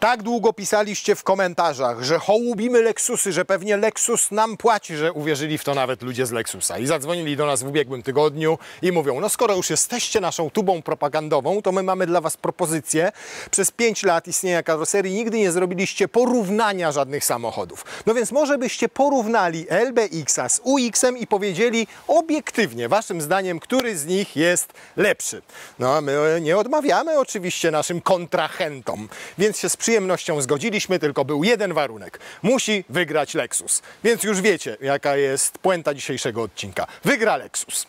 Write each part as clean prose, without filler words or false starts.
Tak długo pisaliście w komentarzach, że hołubimy Lexusy, że pewnie Lexus nam płaci, że uwierzyli w to nawet ludzie z Lexusa. I zadzwonili do nas w ubiegłym tygodniu i mówią, no skoro już jesteście naszą tubą propagandową, to my mamy dla was propozycję. Przez 5 lat istnienia karoserii nigdy nie zrobiliście porównania żadnych samochodów. No więc może byście porównali LBX-a z UX-em i powiedzieli obiektywnie, waszym zdaniem, który z nich jest lepszy. No my nie odmawiamy oczywiście naszym kontrahentom, więc się z przyjemnością zgodziliśmy, tylko był jeden warunek. Musi wygrać Lexus. Więc już wiecie, jaka jest puenta dzisiejszego odcinka. Wygra Lexus.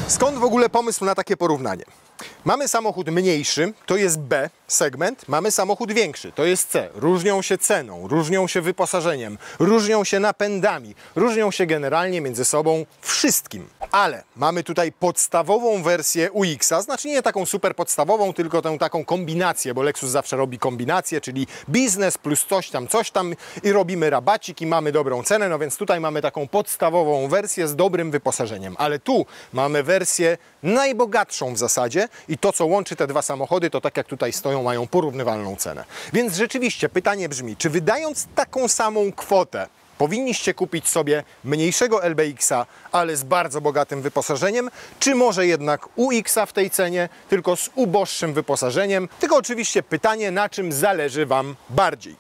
Skąd w ogóle pomysł na takie porównanie? Mamy samochód mniejszy, to jest B segment, mamy samochód większy, to jest C. Różnią się ceną, różnią się wyposażeniem, różnią się napędami, różnią się generalnie między sobą wszystkim. Ale mamy tutaj podstawową wersję UX-a, znaczy nie taką super podstawową, tylko tę taką kombinację, bo Lexus zawsze robi kombinację, czyli biznes plus coś tam i robimy rabacik i mamy dobrą cenę, no więc tutaj mamy taką podstawową wersję z dobrym wyposażeniem. Ale tu mamy wersję najbogatszą w zasadzie i to, co łączy te dwa samochody, to tak jak tutaj stoją, mają porównywalną cenę. Więc rzeczywiście pytanie brzmi, czy wydając taką samą kwotę powinniście kupić sobie mniejszego LBX-a, ale z bardzo bogatym wyposażeniem, czy może jednak UX-a w tej cenie, tylko z uboższym wyposażeniem? Tylko oczywiście pytanie, na czym zależy wam bardziej.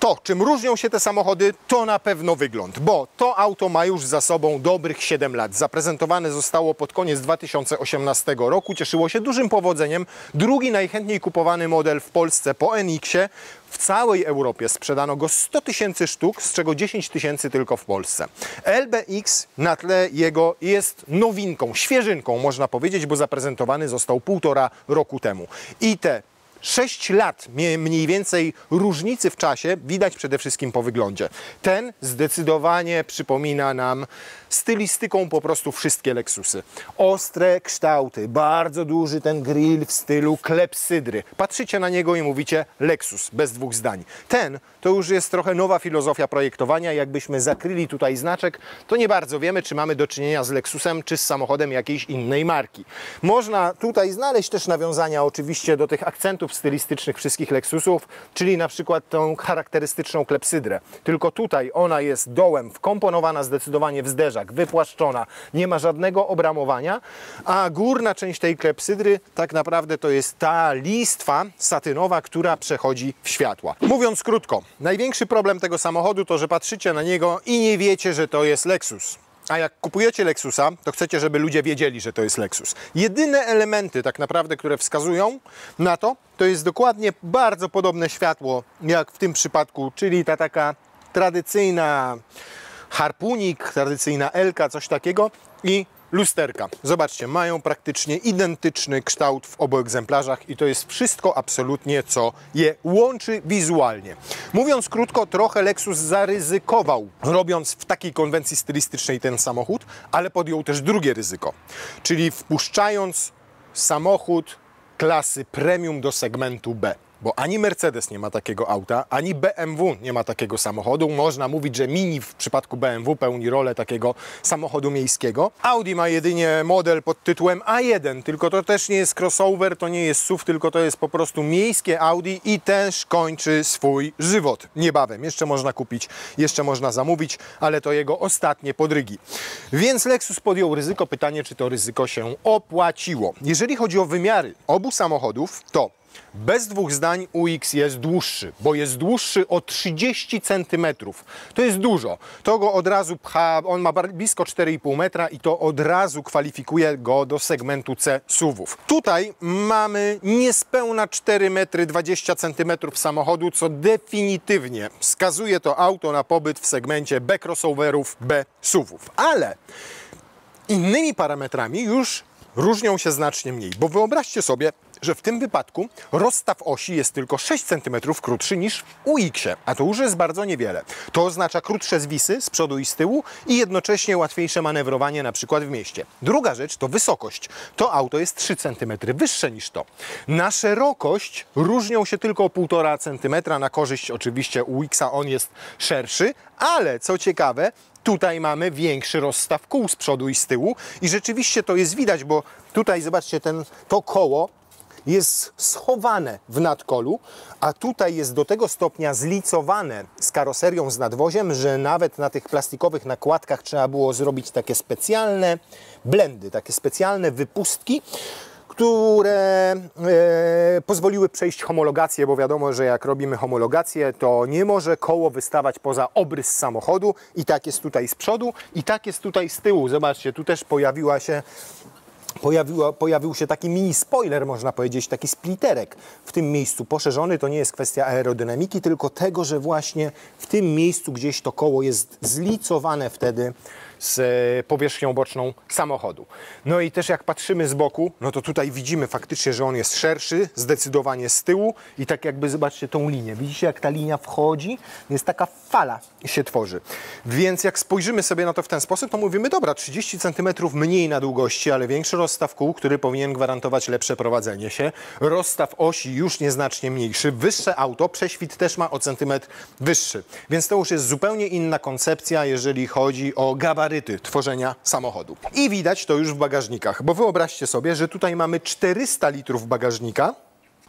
To, czym różnią się te samochody, to na pewno wygląd, bo to auto ma już za sobą dobrych 7 lat. Zaprezentowane zostało pod koniec 2018 roku, cieszyło się dużym powodzeniem. Drugi najchętniej kupowany model w Polsce po NX-ie. W całej Europie sprzedano go 100 000 sztuk, z czego 10 000 tylko w Polsce. LBX na tle jego jest nowinką, świeżynką można powiedzieć, bo zaprezentowany został 1,5 roku temu. I te 6 lat mniej więcej różnicy w czasie widać przede wszystkim po wyglądzie. Ten zdecydowanie przypomina nam stylistyką po prostu wszystkie Lexusy. Ostre kształty, bardzo duży ten grill w stylu klepsydry. Patrzycie na niego i mówicie Lexus, bez dwóch zdań. Ten to już jest trochę nowa filozofia projektowania. Jakbyśmy zakryli tutaj znaczek, to nie bardzo wiemy, czy mamy do czynienia z Lexusem, czy z samochodem jakiejś innej marki. Można tutaj znaleźć też nawiązania oczywiście do tych akcentów stylistycznych wszystkich Lexusów, czyli na przykład tą charakterystyczną klepsydrę. Tylko tutaj ona jest dołem wkomponowana zdecydowanie w zderzak, wypłaszczona, nie ma żadnego obramowania, a górna część tej klepsydry tak naprawdę to jest ta listwa satynowa, która przechodzi w światła. Mówiąc krótko, największy problem tego samochodu to, że patrzycie na niego i nie wiecie, że to jest Lexus. A jak kupujecie Lexusa, to chcecie, żeby ludzie wiedzieli, że to jest Lexus. Jedyne elementy tak naprawdę, które wskazują na to, to jest dokładnie bardzo podobne światło jak w tym przypadku, czyli ta taka tradycyjna harpunik, tradycyjna Elka, coś takiego i lusterka. Zobaczcie, mają praktycznie identyczny kształt w obu egzemplarzach i to jest wszystko absolutnie, co je łączy wizualnie. Mówiąc krótko, trochę Lexus zaryzykował, robiąc w takiej konwencji stylistycznej ten samochód, ale podjął też drugie ryzyko, czyli wpuszczając samochód klasy premium do segmentu B. Bo ani Mercedes nie ma takiego auta, ani BMW nie ma takiego samochodu. Można mówić, że Mini w przypadku BMW pełni rolę takiego samochodu miejskiego. Audi ma jedynie model pod tytułem A1, tylko to też nie jest crossover, to nie jest SUV, tylko to jest po prostu miejskie Audi i też kończy swój żywot niebawem. Jeszcze można kupić, jeszcze można zamówić, ale to jego ostatnie podrygi. Więc Lexus podjął ryzyko. Pytanie, czy to ryzyko się opłaciło. Jeżeli chodzi o wymiary obu samochodów, to bez dwóch zdań UX jest dłuższy, bo jest dłuższy o 30 cm. To jest dużo. To go od razu pcha, on ma blisko 4,5 metra i to od razu kwalifikuje go do segmentu C SUV-ów. Tutaj mamy niespełna 4 metry 20 cm samochodu, co definitywnie wskazuje to auto na pobyt w segmencie B crossoverów, B SUV-ów. Ale innymi parametrami już różnią się znacznie mniej, bo wyobraźcie sobie, że w tym wypadku rozstaw osi jest tylko 6 cm krótszy niż w UX-ie, a to już jest bardzo niewiele. To oznacza krótsze zwisy z przodu i z tyłu i jednocześnie łatwiejsze manewrowanie na przykład w mieście. Druga rzecz to wysokość. To auto jest 3 cm wyższe niż to. Na szerokość różnią się tylko o 1,5 cm, na korzyść oczywiście UX-a on jest szerszy, ale co ciekawe, tutaj mamy większy rozstaw kół z przodu i z tyłu i rzeczywiście to jest widać, bo tutaj zobaczcie, to koło jest schowane w nadkolu, a tutaj jest do tego stopnia zlicowane z karoserią, z nadwoziem, że nawet na tych plastikowych nakładkach trzeba było zrobić takie specjalne blendy, takie specjalne wypustki, które pozwoliły przejść homologację, bo wiadomo, że jak robimy homologację, to nie może koło wystawać poza obrys samochodu i tak jest tutaj z przodu i tak jest tutaj z tyłu. Zobaczcie, tu też pojawił się taki mini spoiler, można powiedzieć, taki splitterek w tym miejscu poszerzony. To nie jest kwestia aerodynamiki, tylko tego, że właśnie w tym miejscu gdzieś to koło jest zlicowane wtedy z powierzchnią boczną samochodu. No i też jak patrzymy z boku, no to tutaj widzimy faktycznie, że on jest szerszy, zdecydowanie z tyłu i tak jakby zobaczcie tą linię. Widzicie, jak ta linia wchodzi? Jest taka fala się tworzy. Więc jak spojrzymy sobie na to w ten sposób, to mówimy, dobra, 30 cm mniej na długości, ale większy rozstaw kół, który powinien gwarantować lepsze prowadzenie się. Rozstaw osi już nieznacznie mniejszy, wyższe auto, prześwit też ma o centymetr wyższy. Więc to już jest zupełnie inna koncepcja, jeżeli chodzi o gabaryty tworzenia samochodu. I widać to już w bagażnikach, bo wyobraźcie sobie, że tutaj mamy 400 litrów bagażnika,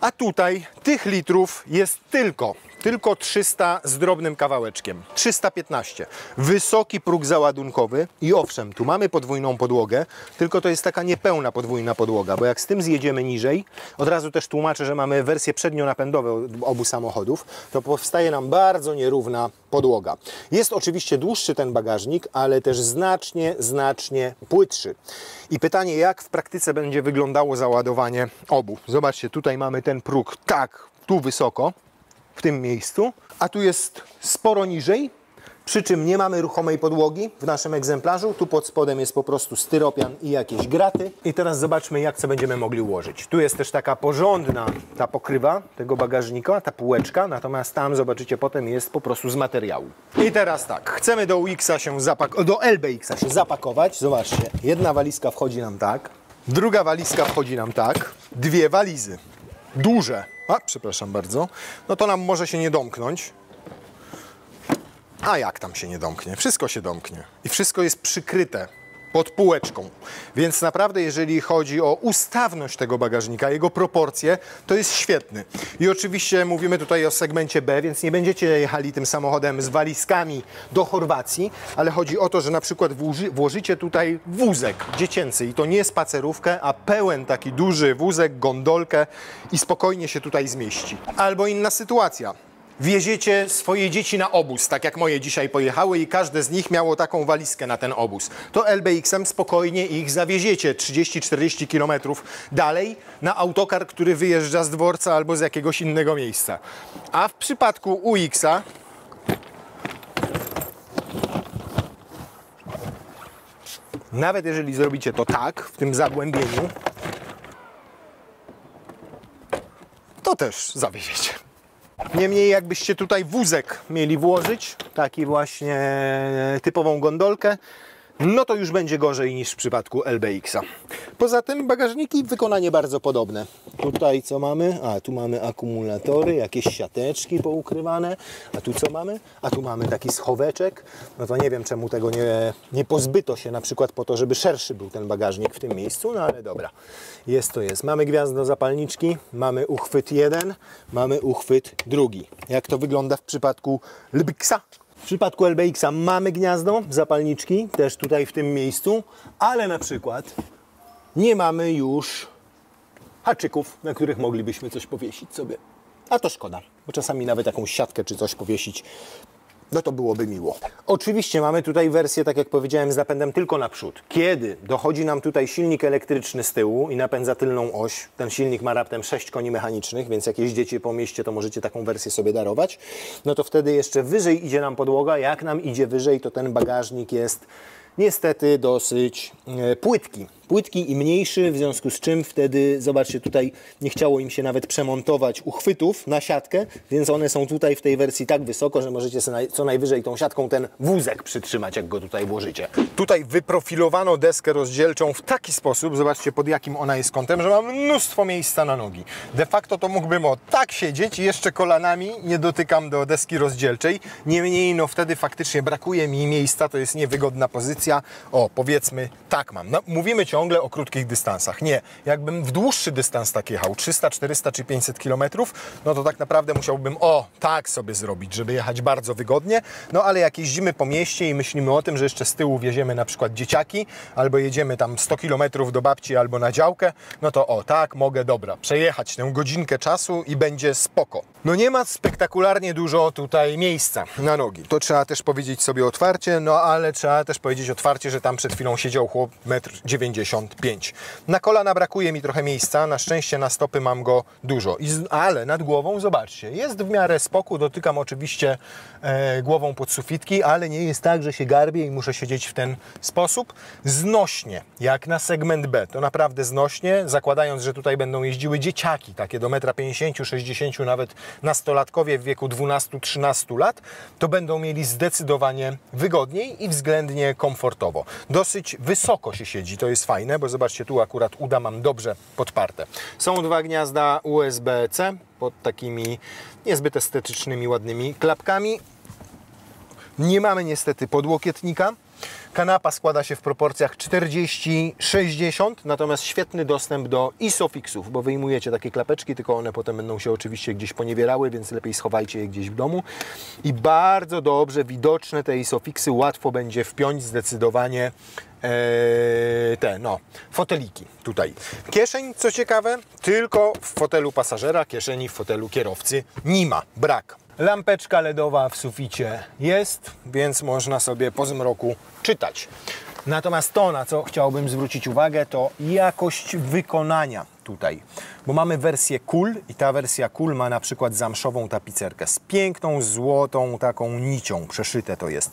a tutaj tych litrów jest tylko 300 z drobnym kawałeczkiem, 315. Wysoki próg załadunkowy i owszem, tu mamy podwójną podłogę, tylko to jest taka niepełna podwójna podłoga, bo jak z tym zjedziemy niżej, od razu też tłumaczę, że mamy wersje przednionapędowe obu samochodów, to powstaje nam bardzo nierówna podłoga. Jest oczywiście dłuższy ten bagażnik, ale też znacznie płytszy. I pytanie, jak w praktyce będzie wyglądało załadowanie obu. Zobaczcie, tutaj mamy ten próg tak tu wysoko, w tym miejscu, a tu jest sporo niżej, przy czym nie mamy ruchomej podłogi w naszym egzemplarzu. Tu pod spodem jest po prostu styropian i jakieś graty. I teraz zobaczmy, jak co będziemy mogli ułożyć. Tu jest też taka porządna ta pokrywa tego bagażnika, ta półeczka, natomiast tam zobaczycie potem jest po prostu z materiału. I teraz tak, chcemy do LBX-a się zapakować. Zobaczcie, jedna walizka wchodzi nam tak, druga walizka wchodzi nam tak, dwie walizy duże. Przepraszam bardzo. No to nam może się nie domknąć. A jak tam się nie domknie? Wszystko się domknie. I wszystko jest przykryte pod półeczką. Więc naprawdę, jeżeli chodzi o ustawność tego bagażnika, jego proporcje, to jest świetny. I oczywiście mówimy tutaj o segmencie B, więc nie będziecie jechali tym samochodem z walizkami do Chorwacji, ale chodzi o to, że na przykład włożycie tutaj wózek dziecięcy i to nie spacerówkę, a pełen taki duży wózek, gondolkę i spokojnie się tutaj zmieści. Albo inna sytuacja. Wieziecie swoje dzieci na obóz, tak jak moje dzisiaj pojechały i każde z nich miało taką walizkę na ten obóz. To LBX-em spokojnie ich zawieziecie 30-40 km dalej na autokar, który wyjeżdża z dworca albo z jakiegoś innego miejsca. A w przypadku UX-a nawet jeżeli zrobicie to tak, w tym zagłębieniu, to też zawieziecie. Niemniej jakbyście tutaj wózek mieli włożyć, taki właśnie typową gondolkę, no to już będzie gorzej niż w przypadku LBX-a. Poza tym bagażniki wykonanie bardzo podobne. Tutaj co mamy? Tu mamy akumulatory, jakieś siateczki poukrywane. A tu co mamy? A tu mamy taki schoweczek. No to nie wiem, czemu tego nie pozbyto się na przykład po to, żeby szerszy był ten bagażnik w tym miejscu, no ale dobra. Jest to jest. Mamy gwiazdo zapalniczki, mamy uchwyt jeden, mamy uchwyt drugi. Jak to wygląda w przypadku LBX-a? W przypadku LBX-a mamy gniazdo zapalniczki, też tutaj w tym miejscu, ale na przykład nie mamy już haczyków, na których moglibyśmy coś powiesić sobie. A to szkoda, bo czasami nawet jakąś siatkę czy coś powiesić, no to byłoby miło. Oczywiście mamy tutaj wersję, tak jak powiedziałem, z napędem tylko naprzód. Kiedy dochodzi nam tutaj silnik elektryczny z tyłu i napędza tylną oś, ten silnik ma raptem 6 koni mechanicznych, więc jak jeździecie po mieście, to możecie taką wersję sobie darować, no to wtedy jeszcze wyżej idzie nam podłoga. Jak nam idzie wyżej, to ten bagażnik jest niestety dosyć płytki. płytki i mniejszy, w związku z czym wtedy, zobaczcie, tutaj nie chciało im się nawet przemontować uchwytów na siatkę, więc one są tutaj w tej wersji tak wysoko, że możecie sobie co najwyżej tą siatką ten wózek przytrzymać, jak go tutaj włożycie. Tutaj wyprofilowano deskę rozdzielczą w taki sposób, zobaczcie pod jakim ona jest kątem, że mam mnóstwo miejsca na nogi. De facto to mógłbym tak siedzieć i jeszcze kolanami nie dotykam do deski rozdzielczej. Niemniej no wtedy faktycznie brakuje mi miejsca, to jest niewygodna pozycja. O, powiedzmy tak mam. No, mówimy ciągle o krótkich dystansach. Nie, jakbym w dłuższy dystans tak jechał, 300, 400 czy 500 km, no to tak naprawdę musiałbym tak sobie zrobić, żeby jechać bardzo wygodnie. No ale jak jeździmy po mieście i myślimy o tym, że jeszcze z tyłu wieziemy na przykład dzieciaki, albo jedziemy tam 100 km do babci albo na działkę, no to tak, mogę, dobra, przejechać tę godzinkę czasu i będzie spoko. No nie ma spektakularnie dużo tutaj miejsca na nogi. To trzeba też powiedzieć sobie otwarcie, no ale trzeba też powiedzieć otwarcie, że tam przed chwilą siedział chłop 1,95 m. Na kolana brakuje mi trochę miejsca, na szczęście na stopy mam go dużo. Ale nad głową, zobaczcie, jest w miarę spokój, dotykam oczywiście głową pod sufitki, ale nie jest tak, że się garbię i muszę siedzieć w ten sposób. Znośnie, jak na segment B, to naprawdę znośnie, zakładając, że tutaj będą jeździły dzieciaki, takie do 1,50 m, 60 m, nawet nastolatkowie w wieku 12-13 lat, to będą mieli zdecydowanie wygodniej i względnie komfortowo. Dosyć wysoko się siedzi, to jest fajne, bo zobaczcie, tu akurat uda mam dobrze podparte. Są dwa gniazda USB-C pod takimi niezbyt estetycznymi, ładnymi klapkami. Nie mamy niestety podłokietnika. Kanapa składa się w proporcjach 40-60, natomiast świetny dostęp do ISOFIXów, bo wyjmujecie takie klapeczki, tylko one potem będą się oczywiście gdzieś poniewierały, więc lepiej schowajcie je gdzieś w domu. I bardzo dobrze widoczne te ISOFIXy, łatwo będzie wpiąć zdecydowanie foteliki tutaj. Kieszeń, co ciekawe, tylko w fotelu pasażera, kieszeni w fotelu kierowcy nie ma, brak. Lampeczka LEDowa w suficie jest, więc można sobie po zmroku czytać. Natomiast to, na co chciałbym zwrócić uwagę, to jakość wykonania tutaj. Bo mamy wersję Cool i ta wersja Cool ma na przykład zamszową tapicerkę z piękną, złotą taką nicią, przeszyte to jest.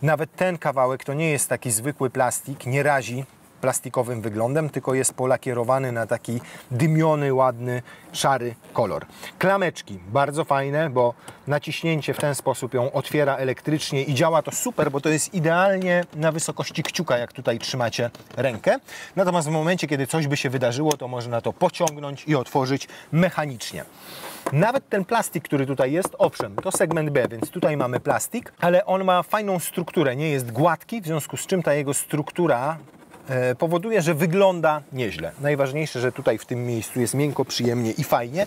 Nawet ten kawałek to nie jest taki zwykły plastik, nie razi plastikowym wyglądem, tylko jest polakierowany na taki dymiony, ładny, szary kolor. Klameczki bardzo fajne, bo naciśnięcie w ten sposób ją otwiera elektrycznie i działa to super, bo to jest idealnie na wysokości kciuka, jak tutaj trzymacie rękę. Natomiast w momencie, kiedy coś by się wydarzyło, to można to pociągnąć i otworzyć mechanicznie. Nawet ten plastik, który tutaj jest, owszem, to segment B, więc tutaj mamy plastik, ale on ma fajną strukturę, nie jest gładki, w związku z czym ta jego struktura powoduje, że wygląda nieźle. Najważniejsze, że tutaj w tym miejscu jest miękko, przyjemnie i fajnie,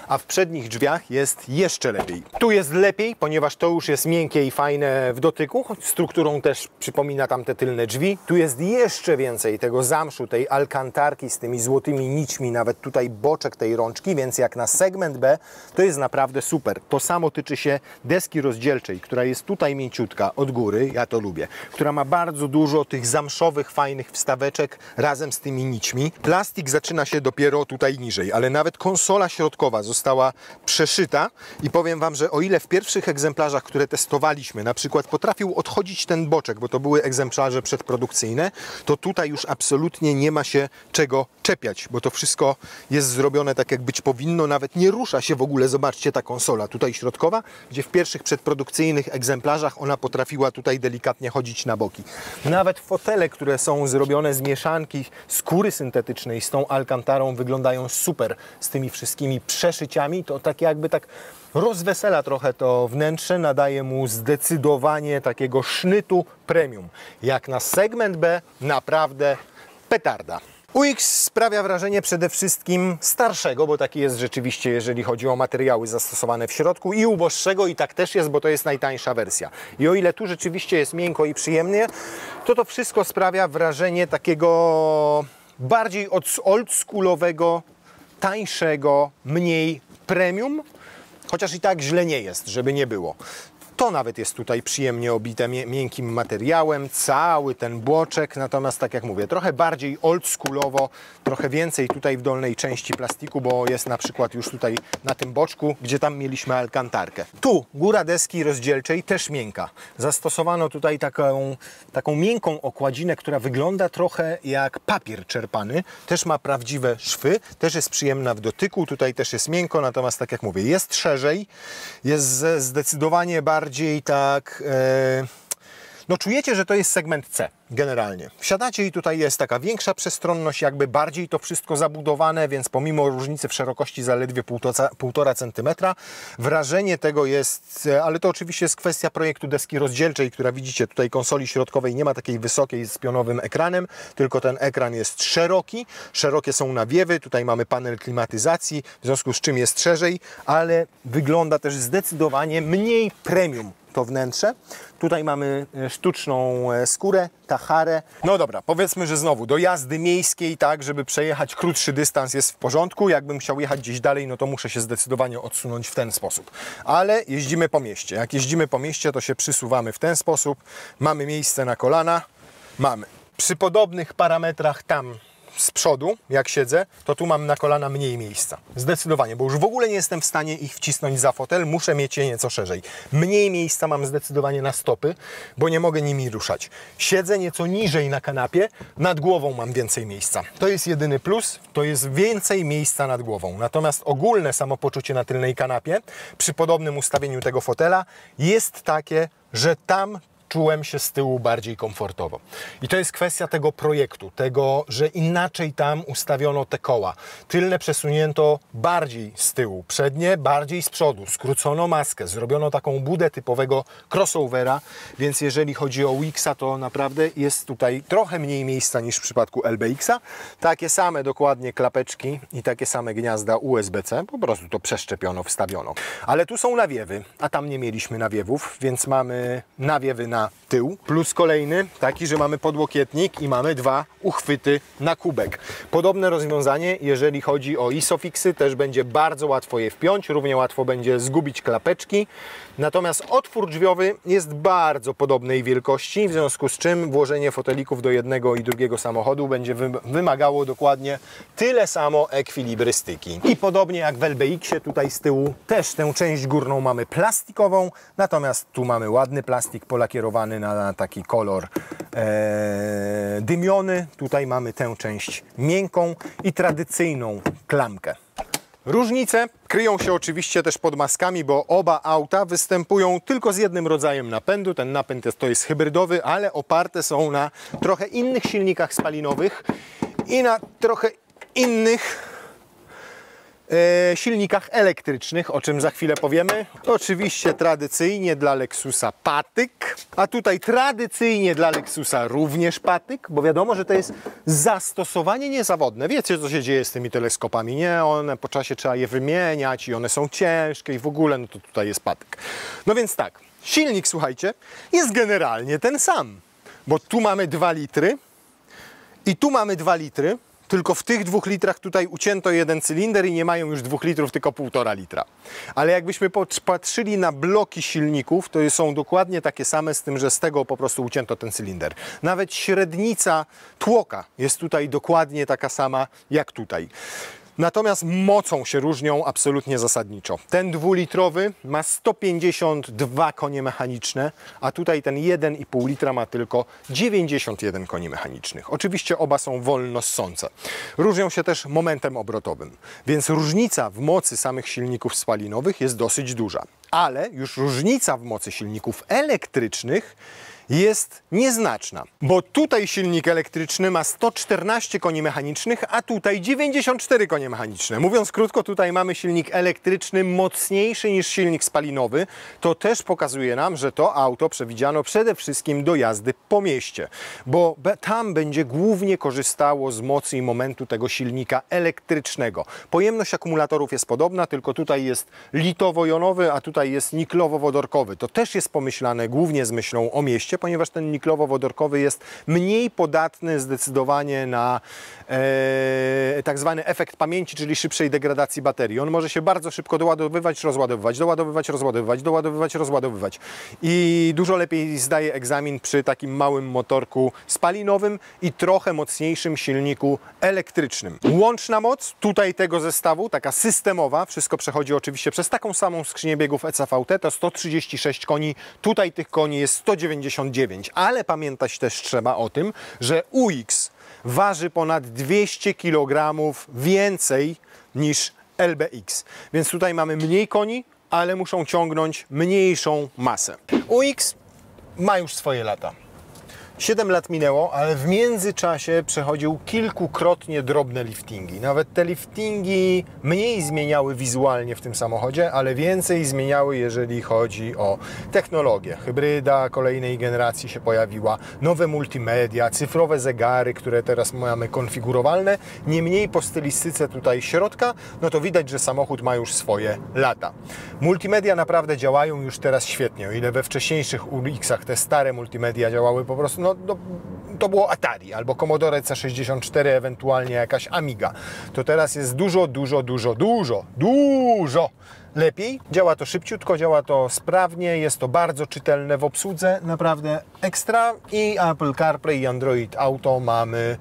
a w przednich drzwiach jest jeszcze lepiej. Tu jest lepiej, ponieważ to już jest miękkie i fajne w dotyku, strukturą też przypomina tamte tylne drzwi. Tu jest jeszcze więcej tego zamszu, tej alkantarki z tymi złotymi nićmi, nawet tutaj boczek tej rączki, więc jak na segment B to jest naprawdę super. To samo tyczy się deski rozdzielczej, która jest tutaj mięciutka od góry, ja to lubię, która ma bardzo dużo tych zamszowych, fajnych wstaweczek razem z tymi nićmi. Plastik zaczyna się dopiero tutaj niżej, ale nawet konsola środkowa została przeszyta i powiem Wam, że o ile w pierwszych egzemplarzach, które testowaliśmy, na przykład potrafił odchodzić ten boczek, bo to były egzemplarze przedprodukcyjne, to tutaj już absolutnie nie ma się czego czepiać, bo to wszystko jest zrobione tak, jak być powinno, nawet nie rusza się w ogóle, zobaczcie, ta konsola tutaj środkowa, gdzie w pierwszych przedprodukcyjnych egzemplarzach ona potrafiła tutaj delikatnie chodzić na boki. Nawet fotele, które są zrobione z mieszanki skóry syntetycznej z tą alkantarą, wyglądają super z tymi wszystkimi przeszyciami, to tak jakby tak rozwesela trochę to wnętrze, nadaje mu zdecydowanie takiego sznytu premium. Jak na segment B naprawdę petarda. UX sprawia wrażenie przede wszystkim starszego, bo taki jest rzeczywiście, jeżeli chodzi o materiały zastosowane w środku, i uboższego, i tak też jest, bo to jest najtańsza wersja. I o ile tu rzeczywiście jest miękko i przyjemnie, to wszystko sprawia wrażenie takiego bardziej oldschoolowego, tańszego, mniej premium, chociaż i tak źle nie jest, żeby nie było. To nawet jest tutaj przyjemnie obite miękkim materiałem, cały ten bloczek, natomiast tak jak mówię, trochę bardziej oldschoolowo, trochę więcej tutaj w dolnej części plastiku, bo jest na przykład już tutaj na tym boczku, gdzie tam mieliśmy alkantarkę. Tu góra deski rozdzielczej też miękka. Zastosowano tutaj taką miękką okładzinę, która wygląda trochę jak papier czerpany. Też ma prawdziwe szwy, też jest przyjemna w dotyku, tutaj też jest miękko, natomiast tak jak mówię, jest szerzej, jest zdecydowanie bardziej tak... No czujecie, że to jest segment C generalnie. Wsiadacie i tutaj jest taka większa przestronność, jakby bardziej to wszystko zabudowane, więc pomimo różnicy w szerokości zaledwie 1,5 cm, wrażenie tego jest, ale to oczywiście jest kwestia projektu deski rozdzielczej, która widzicie tutaj konsoli środkowej nie ma takiej wysokiej z pionowym ekranem, tylko ten ekran jest szeroki, szerokie są nawiewy, tutaj mamy panel klimatyzacji, w związku z czym jest szerzej, ale wygląda też zdecydowanie mniej premium to wnętrze. Tutaj mamy sztuczną skórę, tacharę. No dobra, powiedzmy, że znowu do jazdy miejskiej, tak, żeby przejechać krótszy dystans jest w porządku. Jakbym chciał jechać gdzieś dalej, no to muszę się zdecydowanie odsunąć w ten sposób. Ale jeździmy po mieście. Jak jeździmy po mieście, to się przysuwamy w ten sposób. Mamy miejsce na kolana. Mamy. Przy podobnych parametrach tam z przodu, jak siedzę, to tu mam na kolana mniej miejsca. Zdecydowanie, bo już w ogóle nie jestem w stanie ich wcisnąć za fotel, muszę mieć je nieco szerzej. Mniej miejsca mam zdecydowanie na stopy, bo nie mogę nimi ruszać. Siedzę nieco niżej na kanapie, nad głową mam więcej miejsca. To jest jedyny plus, to jest więcej miejsca nad głową. Natomiast ogólne samopoczucie na tylnej kanapie, przy podobnym ustawieniu tego fotela, jest takie, że tam czułem się z tyłu bardziej komfortowo. I to jest kwestia tego projektu, tego, że inaczej tam ustawiono te koła. Tylne przesunięto bardziej z tyłu, przednie bardziej z przodu. Skrócono maskę, zrobiono taką budę typowego crossovera, więc jeżeli chodzi o Wixa, to naprawdę jest tutaj trochę mniej miejsca niż w przypadku LBX-a. Takie same dokładnie klapeczki i takie same gniazda USB-C, po prostu to przeszczepiono, wstawiono. Ale tu są nawiewy, a tam nie mieliśmy nawiewów, więc mamy nawiewy na tył, plus kolejny taki, że mamy podłokietnik i mamy dwa uchwyty na kubek. Podobne rozwiązanie, jeżeli chodzi o ISOFIXy, też będzie bardzo łatwo je wpiąć, równie łatwo będzie zgubić klapeczki. Natomiast otwór drzwiowy jest bardzo podobnej wielkości, w związku z czym włożenie fotelików do jednego i drugiego samochodu będzie wymagało dokładnie tyle samo ekwilibrystyki. I podobnie jak w LBX-ie, tutaj z tyłu też tę część górną mamy plastikową, natomiast tu mamy ładny plastik polakierowany na taki kolor dymiony. Tutaj mamy tę część miękką i tradycyjną klamkę. Różnice kryją się oczywiście też pod maskami, bo oba auta występują tylko z jednym rodzajem napędu. Ten napęd to jest hybrydowy, ale oparte są na trochę innych silnikach spalinowych i na trochę innych silnikach elektrycznych, o czym za chwilę powiemy. Oczywiście tradycyjnie dla Lexusa patyk, a tutaj tradycyjnie dla Lexusa również patyk, bo wiadomo, że to jest zastosowanie niezawodne. Wiecie, co się dzieje z tymi teleskopami, nie? One po czasie trzeba je wymieniać i one są ciężkie i w ogóle, no to tutaj jest patyk. No więc tak, silnik, słuchajcie, jest generalnie ten sam, bo tu mamy 2 litry i tu mamy 2 litry, tylko w tych 2 litrach tutaj ucięto jeden cylinder i nie mają już 2 litrów, tylko 1,5 litra. Ale jakbyśmy patrzyli na bloki silników, to są dokładnie takie same, z tym, że z tego po prostu ucięto ten cylinder. Nawet średnica tłoka jest tutaj dokładnie taka sama jak tutaj. Natomiast mocą się różnią absolutnie zasadniczo. Ten 2-litrowy ma 152 konie mechaniczne, a tutaj ten 1,5 litra ma tylko 91 koni mechanicznych. Oczywiście oba są wolno ssące. Różnią się też momentem obrotowym, więc różnica w mocy samych silników spalinowych jest dosyć duża. Ale już różnica w mocy silników elektrycznych jest nieznaczna, bo tutaj silnik elektryczny ma 114 koni mechanicznych, a tutaj 94 konie mechaniczne. Mówiąc krótko, tutaj mamy silnik elektryczny mocniejszy niż silnik spalinowy. To też pokazuje nam, że to auto przewidziano przede wszystkim do jazdy po mieście, bo tam będzie głównie korzystało z mocy i momentu tego silnika elektrycznego. Pojemność akumulatorów jest podobna, tylko tutaj jest litowo-jonowy, a tutaj jest niklowo-wodorkowy. To też jest pomyślane głównie z myślą o mieście, oczywiście, ponieważ ten niklowo-wodorkowy jest mniej podatny zdecydowanie na tak zwany efekt pamięci, czyli szybszej degradacji baterii. On może się bardzo szybko doładowywać, rozładowywać, doładowywać, rozładowywać, doładowywać, rozładowywać. I dużo lepiej zdaje egzamin przy takim małym motorku spalinowym i trochę mocniejszym silniku elektrycznym. Łączna moc tutaj tego zestawu, taka systemowa, wszystko przechodzi oczywiście przez taką samą skrzynię biegów ECVT, to 136 koni, tutaj tych koni jest 199, ale pamiętać też trzeba o tym, że UX waży ponad 200 kg więcej niż LBX, więc tutaj mamy mniej koni, ale muszą ciągnąć mniejszą masę. UX ma już swoje lata. 7 lat minęło, ale w międzyczasie przechodził kilkukrotnie drobne liftingi. Nawet te liftingi mniej zmieniały wizualnie w tym samochodzie, ale więcej zmieniały, jeżeli chodzi o technologię. Hybryda kolejnej generacji się pojawiła, nowe multimedia, cyfrowe zegary, które teraz mamy konfigurowalne. Niemniej po stylistyce tutaj środka, no to widać, że samochód ma już swoje lata. Multimedia naprawdę działają już teraz świetnie, o ile we wcześniejszych UX-ach te stare multimedia działały po prostu to było Atari albo Commodore C64, ewentualnie jakaś Amiga. To teraz jest dużo lepiej. Działa to szybciutko, działa to sprawnie, jest to bardzo czytelne w obsłudze, naprawdę ekstra i Apple CarPlay i Android Auto mamy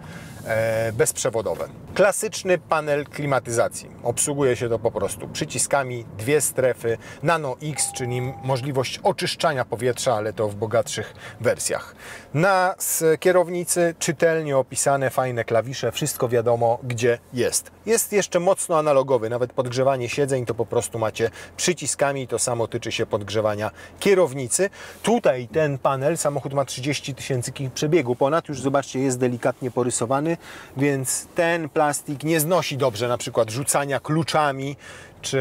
bezprzewodowe. Klasyczny panel klimatyzacji. Obsługuje się to po prostu przyciskami, dwie strefy, Nano X, czyli możliwość oczyszczania powietrza, ale to w bogatszych wersjach. Na kierownicy czytelnie opisane, fajne klawisze, wszystko wiadomo gdzie jest. Jest jeszcze mocno analogowy, nawet podgrzewanie siedzeń to po prostu macie przyciskami, to samo tyczy się podgrzewania kierownicy. Tutaj ten panel, samochód ma 30 tysięcy przebiegu ponad, już zobaczcie, jest delikatnie porysowany, więc ten plastik nie znosi dobrze na przykład rzucania kluczami czy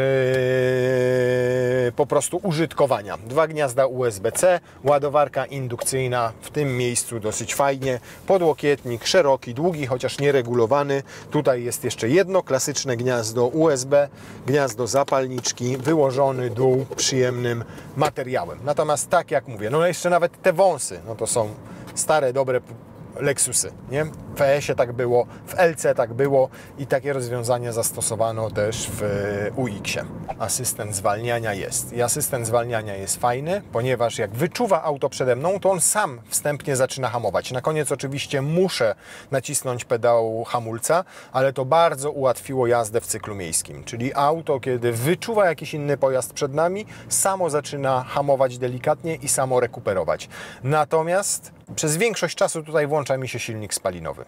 po prostu użytkowania. 2 gniazda USB-C, ładowarka indukcyjna w tym miejscu dosyć fajnie, podłokietnik szeroki, długi, chociaż nieregulowany. Tutaj jest jeszcze jedno klasyczne gniazdo USB, gniazdo zapalniczki, wyłożony dół przyjemnym materiałem. Natomiast tak jak mówię, no jeszcze nawet te wąsy, no to są stare, dobre Lexusy, nie? W ES-ie tak było, w LC tak było i takie rozwiązania zastosowano też w UX-ie. Asystent zwalniania jest. I asystent zwalniania jest fajny, ponieważ jak wyczuwa auto przede mną, to on sam wstępnie zaczyna hamować. Na koniec oczywiście muszę nacisnąć pedał hamulca, ale to bardzo ułatwiło jazdę w cyklu miejskim. Czyli auto, kiedy wyczuwa jakiś inny pojazd przed nami, samo zaczyna hamować delikatnie i samo rekuperować. Natomiast przez większość czasu tutaj włącza mi się silnik spalinowy.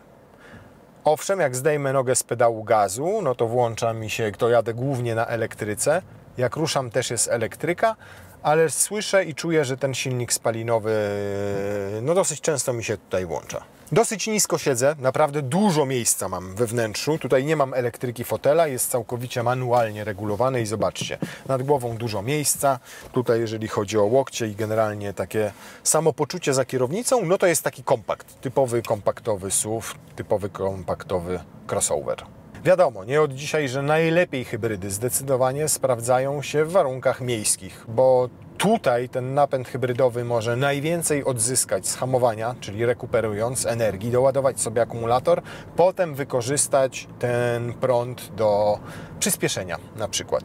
Owszem, jak zdejmę nogę z pedału gazu, no to włącza mi się, to jadę głównie na elektryce. Jak ruszam, też jest elektryka, ale słyszę i czuję, że ten silnik spalinowy no dosyć często mi się tutaj włącza. Dosyć nisko siedzę, naprawdę dużo miejsca mam we wnętrzu. Tutaj nie mam elektryki fotela, jest całkowicie manualnie regulowane i zobaczcie, nad głową dużo miejsca. Tutaj jeżeli chodzi o łokcie i generalnie takie samopoczucie za kierownicą, no to jest taki kompakt, typowy kompaktowy SUV, typowy kompaktowy crossover. Wiadomo, nie od dzisiaj, że najlepiej hybrydy zdecydowanie sprawdzają się w warunkach miejskich, bo tutaj ten napęd hybrydowy może najwięcej odzyskać z hamowania, czyli rekuperując energii, doładować sobie akumulator, potem wykorzystać ten prąd do przyspieszenia na przykład.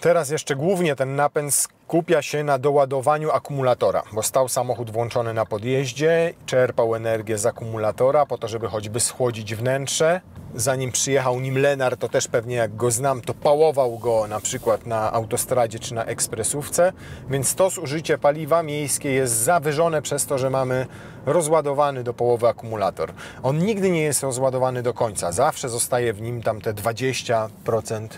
Teraz jeszcze głównie ten napęd skupia się na doładowaniu akumulatora, bo stał samochód włączony na podjeździe, czerpał energię z akumulatora po to, żeby choćby schłodzić wnętrze. Zanim przyjechał nim Lennar, to też pewnie jak go znam, to pałował go na przykład na autostradzie czy na ekspresówce, więc to zużycie paliwa miejskie jest zawyżone przez to, że mamy rozładowany do połowy akumulator. On nigdy nie jest rozładowany do końca, zawsze zostaje w nim tam te 20%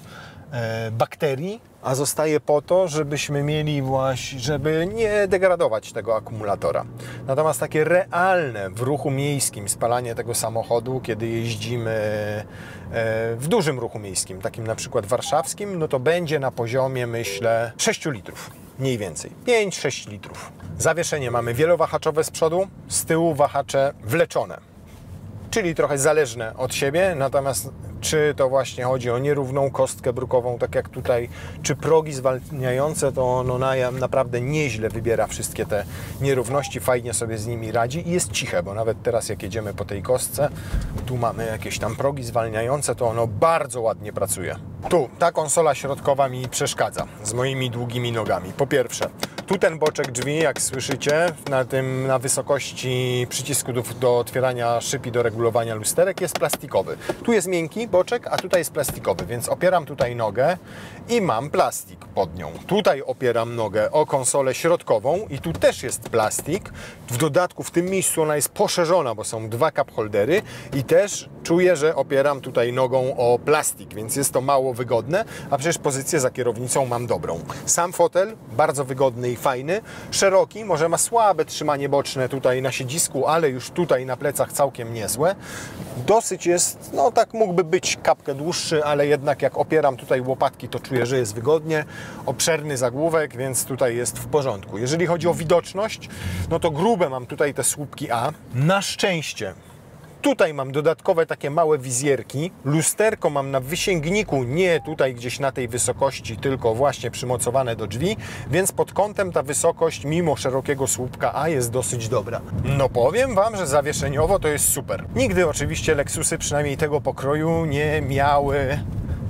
bakterii, a zostaje po to, żebyśmy mieli właśnie, żeby nie degradować tego akumulatora. Natomiast takie realne w ruchu miejskim spalanie tego samochodu, kiedy jeździmy w dużym ruchu miejskim, takim na przykład warszawskim, no to będzie na poziomie, myślę, 6 litrów. Mniej więcej. 5-6 litrów. Zawieszenie mamy wielowahaczowe z przodu, z tyłu wahacze wleczone. czyli trochę zależne od siebie, natomiast czy to właśnie chodzi o nierówną kostkę brukową, tak jak tutaj, czy progi zwalniające, to ono naprawdę nieźle wybiera wszystkie te nierówności, fajnie sobie z nimi radzi i jest ciche, bo nawet teraz jak jedziemy po tej kostce, tu mamy jakieś tam progi zwalniające, to ono bardzo ładnie pracuje. Tu, ta konsola środkowa mi przeszkadza z moimi długimi nogami. Po pierwsze, tu ten boczek drzwi, jak słyszycie, na wysokości przycisku do otwierania szyb i do regulowania lusterek jest plastikowy. Tu jest miękki boczek, a tutaj jest plastikowy, więc opieram tutaj nogę i mam plastik pod nią. Tutaj opieram nogę o konsolę środkową i tu też jest plastik. W dodatku w tym miejscu ona jest poszerzona, bo są dwa cup holdery i też czuję, że opieram tutaj nogą o plastik, więc jest to mało wygodne, a przecież pozycję za kierownicą mam dobrą. Sam fotel bardzo wygodny i fajny, szeroki, może ma słabe trzymanie boczne tutaj na siedzisku, ale już tutaj na plecach całkiem niezłe. Dosyć jest, no tak mógłby być kapkę dłuższy, ale jednak jak opieram tutaj łopatki, to czuję, że jest wygodnie. Obszerny zagłówek, więc tutaj jest w porządku. Jeżeli chodzi o widoczność, no to grube mam tutaj te słupki A. Na szczęście tutaj mam dodatkowe takie małe wizjerki. Lusterko mam na wysięgniku, nie tutaj gdzieś na tej wysokości, tylko właśnie przymocowane do drzwi, więc pod kątem ta wysokość, mimo szerokiego słupka A, jest dosyć dobra. No powiem Wam, że zawieszeniowo to jest super. Nigdy oczywiście Lexusy, przynajmniej tego pokroju, nie miały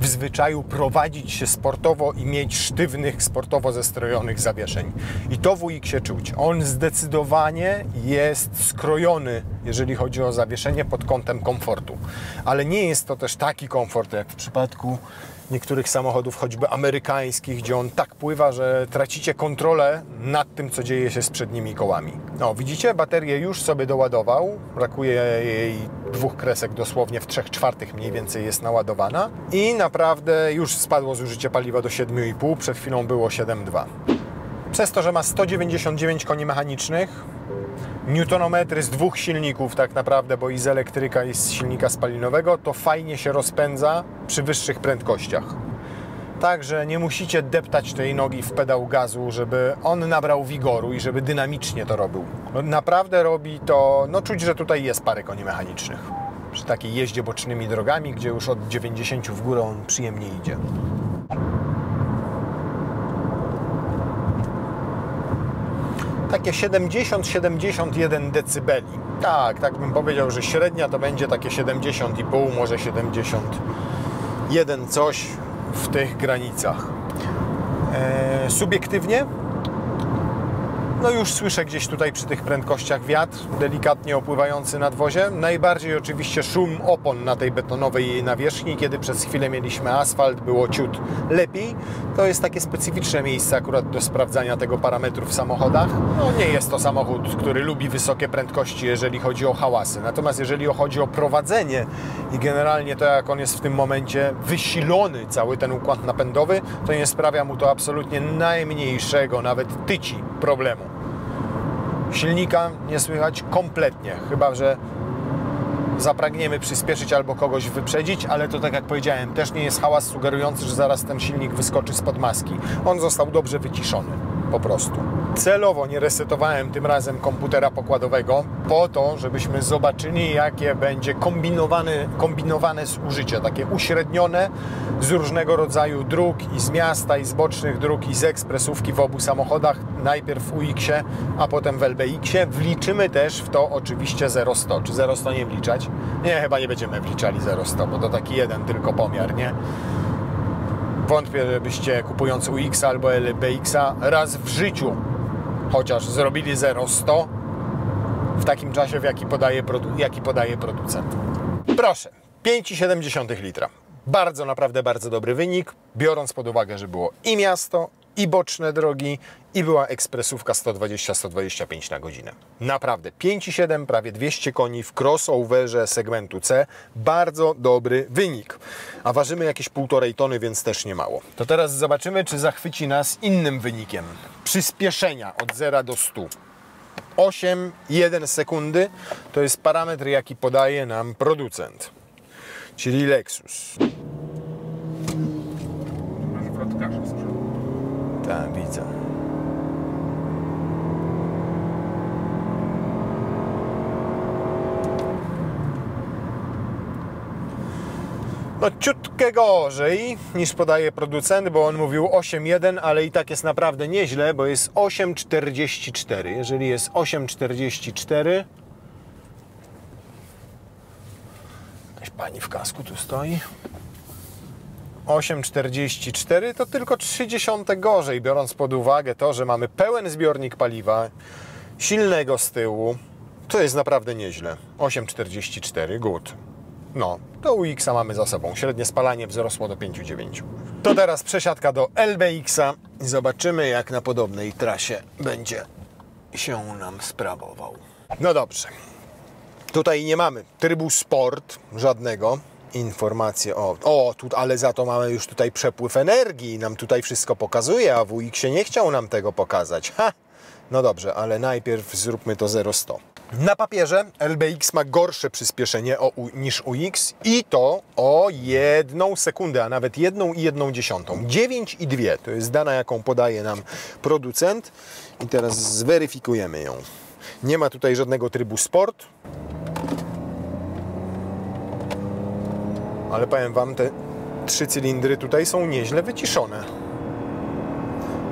w zwyczaju prowadzić się sportowo i mieć sztywnych, sportowo zestrojonych zawieszeń. I to w UX-ie czuć. On zdecydowanie jest skrojony, jeżeli chodzi o zawieszenie pod kątem komfortu. Ale nie jest to też taki komfort, jak w przypadku niektórych samochodów, choćby amerykańskich, gdzie on tak pływa, że tracicie kontrolę nad tym, co dzieje się z przednimi kołami. No, widzicie, baterię już sobie doładował. Brakuje jej 2 kresek, dosłownie w 3/4 mniej więcej jest naładowana. I naprawdę już spadło zużycie paliwa do 7,5, przed chwilą było 7,2. Przez to, że ma 199 koni mechanicznych, newtonometry z 2 silników tak naprawdę, bo i z elektryka, i z silnika spalinowego, to fajnie się rozpędza przy wyższych prędkościach. Także nie musicie deptać tej nogi w pedał gazu, żeby on nabrał wigoru i żeby dynamicznie to robił. Naprawdę robi to, no czuć, że tutaj jest parę koni mechanicznych. Przy takiej jeździe bocznymi drogami, gdzie już od 90 w górę on przyjemnie idzie. Takie 70-71 decybeli. Tak bym powiedział, że średnia to będzie takie 70,5, może 71 coś w tych granicach. Subiektywnie no już słyszę gdzieś tutaj przy tych prędkościach wiatr delikatnie opływający nadwozie. Najbardziej oczywiście szum opon na tej betonowej nawierzchni. Kiedy przez chwilę mieliśmy asfalt, było ciut lepiej. To jest takie specyficzne miejsce akurat do sprawdzania tego parametru w samochodach. No nie jest to samochód, który lubi wysokie prędkości, jeżeli chodzi o hałasy. Natomiast jeżeli chodzi o prowadzenie i generalnie to, jak on jest w tym momencie wysilony, cały ten układ napędowy, to nie sprawia mu to absolutnie najmniejszego, nawet tyci problemu. Silnika nie słychać kompletnie, chyba że zapragniemy przyspieszyć albo kogoś wyprzedzić, ale to tak jak powiedziałem, też nie jest hałas sugerujący, że zaraz ten silnik wyskoczy spod maski. On został dobrze wyciszony, po prostu. Celowo nie resetowałem tym razem komputera pokładowego po to, żebyśmy zobaczyli, jakie będzie kombinowane zużycie, takie uśrednione z różnego rodzaju dróg i z miasta, i z bocznych dróg, i z ekspresówki w obu samochodach, najpierw w UX-ie, a potem w LBX-ie. Wliczymy też w to oczywiście 0-100. Czy 0-100 nie wliczać? Nie, chyba nie będziemy wliczali 0-100, bo to taki jeden tylko pomiar, nie? Wątpię, żebyście kupując UX albo LBX-a raz w życiu chociaż zrobili 0-100 w takim czasie, jaki podaje producent. Proszę, 5,7 litra. Bardzo, naprawdę bardzo dobry wynik, biorąc pod uwagę, że było i miasto, i boczne drogi, i była ekspresówka 120-125 na godzinę. Naprawdę, 5,7, prawie 200 koni w crossoverze segmentu C. Bardzo dobry wynik. A ważymy jakieś 1,5 tony, więc też nie mało. To teraz zobaczymy, czy zachwyci nas innym wynikiem. Przyspieszenia od 0 do 100. 8,1 sekundy to jest parametr, jaki podaje nam producent, czyli Lexus. Tak, widzę. No ciutkę gorzej niż podaje producent, bo on mówił 8,1, ale i tak jest naprawdę nieźle, bo jest 8,44. Jeżeli jest 8,44... Jakaś pani w kasku tu stoi. 8,44 to tylko 0,3 gorzej, biorąc pod uwagę to, że mamy pełen zbiornik paliwa, silnego z tyłu. To jest naprawdę nieźle. 8,44, good. No, to UX-a mamy za sobą. Średnie spalanie wzrosło do 5,9. To teraz przesiadka do LBX-a i zobaczymy, jak na podobnej trasie będzie się nam sprawował. No dobrze. Tutaj nie mamy trybu sport żadnego. Informacje ale za to mamy już tutaj przepływ energii. Nam tutaj wszystko pokazuje, a w UX-ie nie chciał nam tego pokazać. No dobrze, ale najpierw zróbmy to 0-100. Na papierze LBX ma gorsze przyspieszenie niż UX i to o 1 sekundę, a nawet 1,1. 9,2 to jest dana, jaką podaje nam producent i teraz zweryfikujemy ją. Nie ma tutaj żadnego trybu sport, ale powiem Wam, te 3 cylindry tutaj są nieźle wyciszone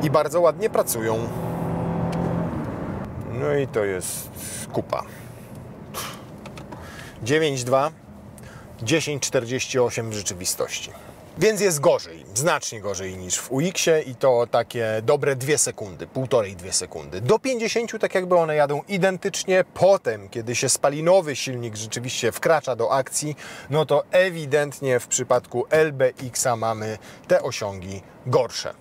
i bardzo ładnie pracują. No i to jest kupa. 9,2, 10,48 w rzeczywistości. Więc jest gorzej, znacznie gorzej niż w UX-ie i to takie dobre 2 sekundy, 1,5–2 sekundy. Do 50 tak jakby one jadą identycznie. Potem, kiedy się spalinowy silnik rzeczywiście wkracza do akcji, no to ewidentnie w przypadku LBX-a mamy te osiągi gorsze.